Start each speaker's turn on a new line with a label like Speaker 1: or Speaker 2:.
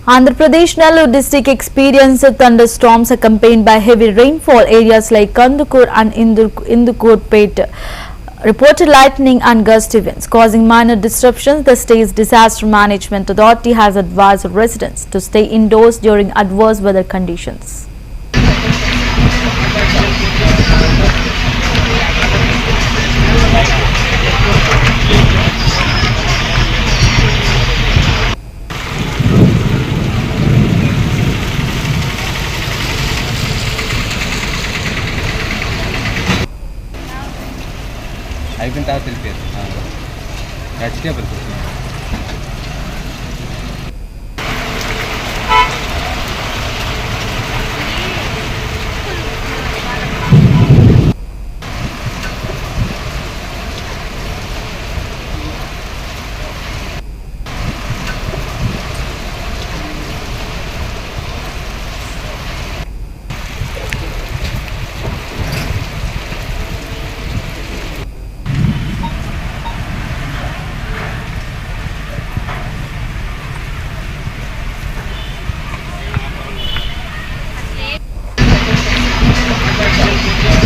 Speaker 1: Andhra Pradesh Nellore district experienced thunderstorms accompanied by heavy rainfall. Areas like Kandukur and Indukurpet reported lightning and gust events, causing minor disruptions. The state's disaster management authority has advised residents to stay indoors during adverse weather conditions.
Speaker 2: అయిపోయిన తర్వాత తెలిపారు ఖచ్చితంగా